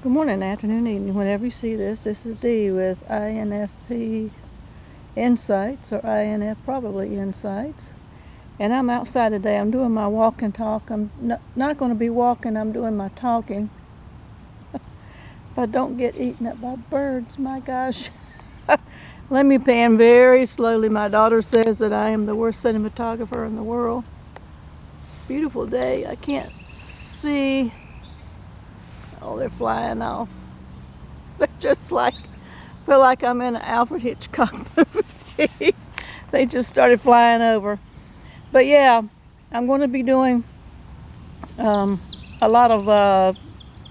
Good morning, afternoon, evening, whenever you see this. This is Dee with INFP Insights, or INF probably Insights. And I'm outside today. I'm doing my walk and talk. I'm not going to be walking, I'm doing my talking. If I don't get eaten up by birds, my gosh. Let me pan very slowly. My daughter says that I am the worst cinematographer in the world. It's a beautiful day. I can't see. Oh, they're flying off. They're just like, feel like I'm in an Alfred Hitchcock movie. They just started flying over. But yeah, I'm going to be doing a lot of,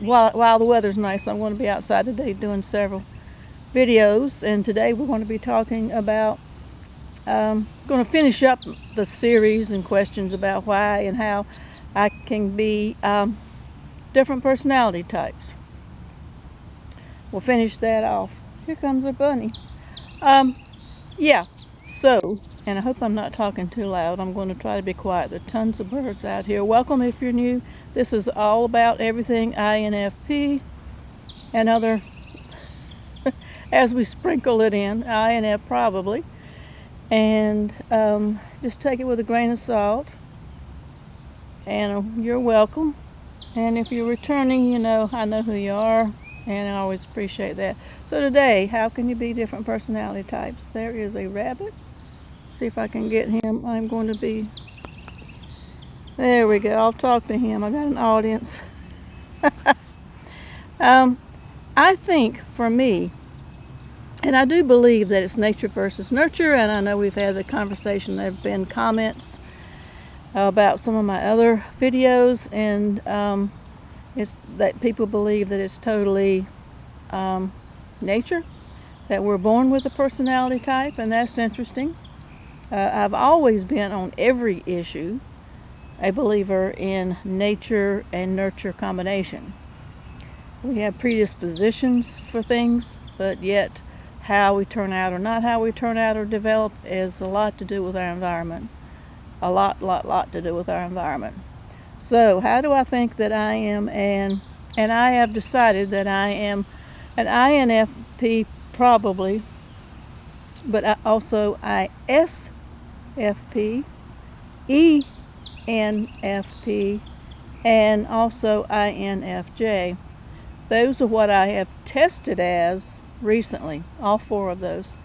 while the weather's nice, I'm going to be outside today doing several videos. And today we're going to be talking about, going to finish up the series and questions about why and how I can be different personality types. We'll finish that off. Here comes a bunny. Yeah, so, and I hope I'm not talking too loud. I'm going to try to be quiet. There are tons of birds out here. Welcome if you're new. This is all about everything INFP and other, as we sprinkle it in, INF probably. And just take it with a grain of salt. And you're welcome. And if you're returning, I know who you are. And I always appreciate that. So today, how can you be different personality types? There is a rabbit. See if I can get him. I'm going to be... There we go. I'll talk to him. I got an audience. I think for me, and I do believe that it's nature versus nurture, and I know we've had the conversation. There have been comments about some of my other videos, and it's that people believe that it's totally nature, that we're born with a personality type, and that's interesting. I've always been on every issue a believer in nature and nurture combination. We have predispositions for things, but yet how we turn out or not how we turn out or develop is a lot to do with our environment. A lot to do with our environment. So how do I think that I am and I have decided that I am an INFP probably, but also ISFP, ENFP, and also INFJ. Those are what I have tested as recently, all four of those.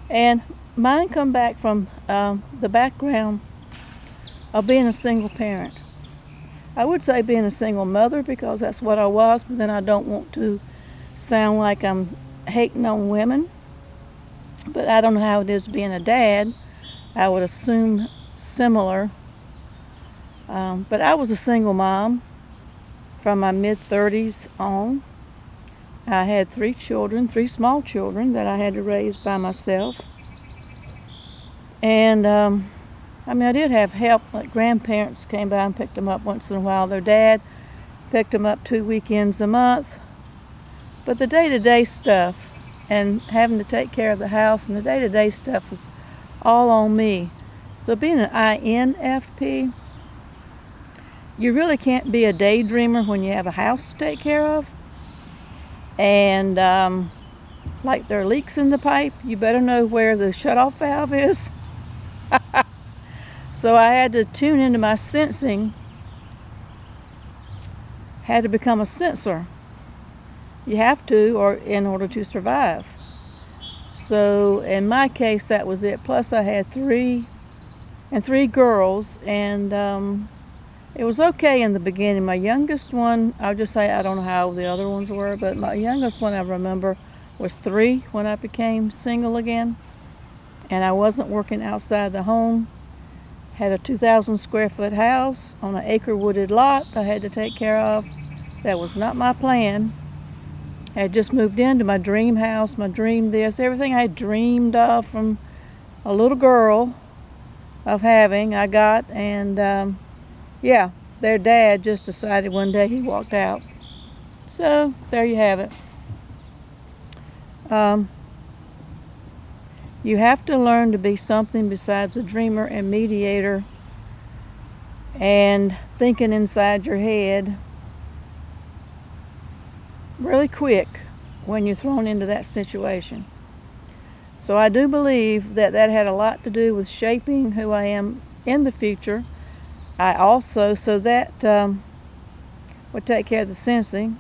And mine come back from the background of being a single parent. I would say being a single mother because that's what I was, but then I don't want to sound like I'm hating on women. But I don't know how it is being a dad. I would assume similar. But I was a single mom from my mid-30s on. I had three small children that I had to raise by myself. And I did have help. Like grandparents came by and picked them up once in a while. Their dad picked them up 2 weekends a month. But the day-to-day stuff and having to take care of the house and the day-to-day stuff was all on me. So being an INFP, you really can't be a daydreamer when you have a house to take care of. And like there are leaks in the pipe, you better know where the shutoff valve is. So I had to tune into my sensing, had to become a sensor. You have to, or in order to survive. So in my case, that was it. Plus I had three girls, and it was okay in the beginning. My youngest one, I'll just say I don't know how old the other ones were, but my youngest one I remember was 3 when I became single again. And I wasn't working outside the home. Had a 2,000 square foot house on an acre wooded lot I had to take care of. That was not my plan. I had just moved into my dream house, my dream this, everything I had dreamed of from a little girl of having, I got. And yeah, their dad just decided one day, he walked out. So there you have it. You have to learn to be something besides a dreamer and mediator and thinking inside your head really quick when you're thrown into that situation. So I do believe that that had a lot to do with shaping who I am in the future. I also, so that would take care of the sensing.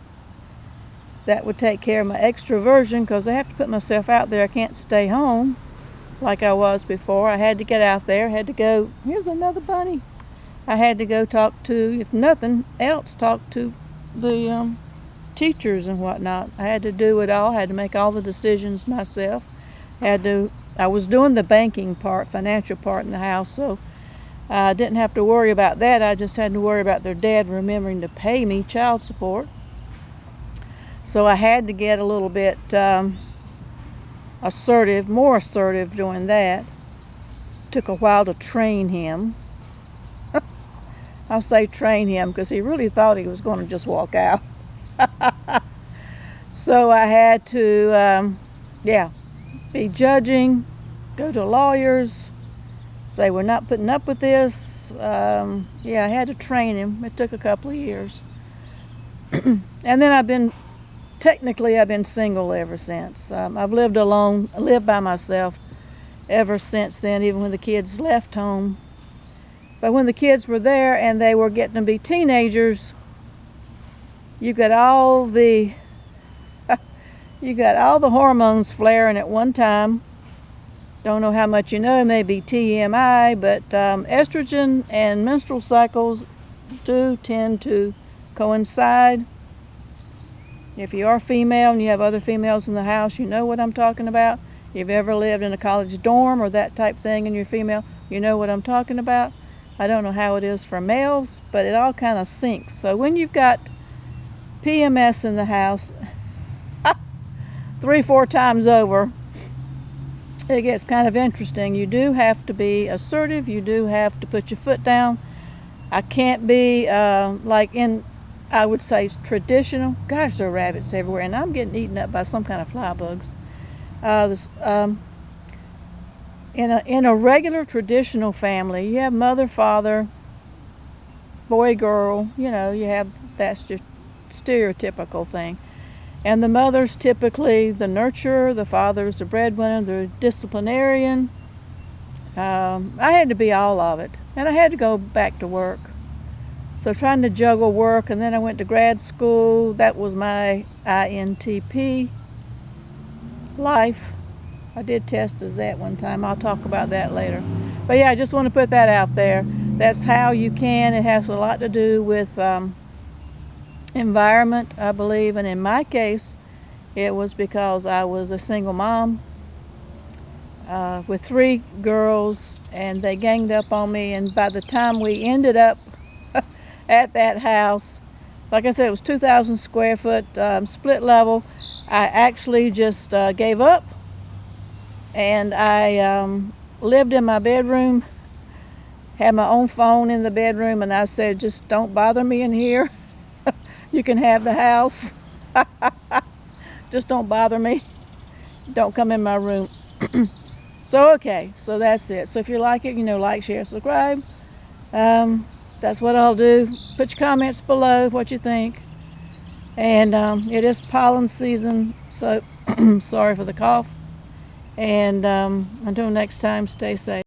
That would take care of my extroversion, because I have to put myself out there. I can't stay home like I was before. I had to get out there, had to go, here's another bunny. I had to go talk to, if nothing else, talk to the teachers and whatnot. I had to do it all. I had to make all the decisions myself. I was doing the banking part, financial part in the house, so I didn't have to worry about that. I just had to worry about their dad remembering to pay me child support. So I had to get a little bit assertive, more assertive doing that. Took a while to train him. I'll say train him because he really thought he was going to just walk out. So I had to, be judging, go to lawyers, say we're not putting up with this. I had to train him. It took a couple of years. And then I've been single ever since. I've lived alone, lived by myself ever since then, even when the kids left home. But when the kids were there and they were getting to be teenagers, you got all the hormones flaring at one time. Don't know how much you know, maybe TMI, but estrogen and menstrual cycles do tend to coincide. If you are female and you have other females in the house, you know what I'm talking about. If you've ever lived in a college dorm or that type thing and you're female, you know what I'm talking about. I don't know how it is for males, but it all kind of syncs. So when you've got PMS in the house 3-4 times over, it gets kind of interesting. You do have to be assertive. You do have to put your foot down. I can't be I would say traditional. Gosh, there are rabbits everywhere, and I'm getting eaten up by some kind of fly bugs. In a regular traditional family, you have mother, father, boy, girl. You have, that's your stereotypical thing. And the mother's typically the nurturer, the father's the breadwinner, the disciplinarian. I had to be all of it, and I had to go back to work. So trying to juggle work, and then I went to grad school. That was my INTP life. I did test as that one time. I'll talk about that later. But yeah, I just want to put that out there. That's how you can. It has a lot to do with environment, I believe. And in my case, it was because I was a single mom with 3 girls, and they ganged up on me. And by the time we ended up at that house, like I said, it was 2,000 square foot, split level. I actually just gave up, and I lived in my bedroom, had my own phone in the bedroom, and I said, just don't bother me in here. You can have the house. Just don't bother me. Don't come in my room. So that's it. So if you like it, like, share, subscribe. That's what I'll do. Put your comments below what you think. And it is pollen season, so sorry for the cough. And until next time, stay safe.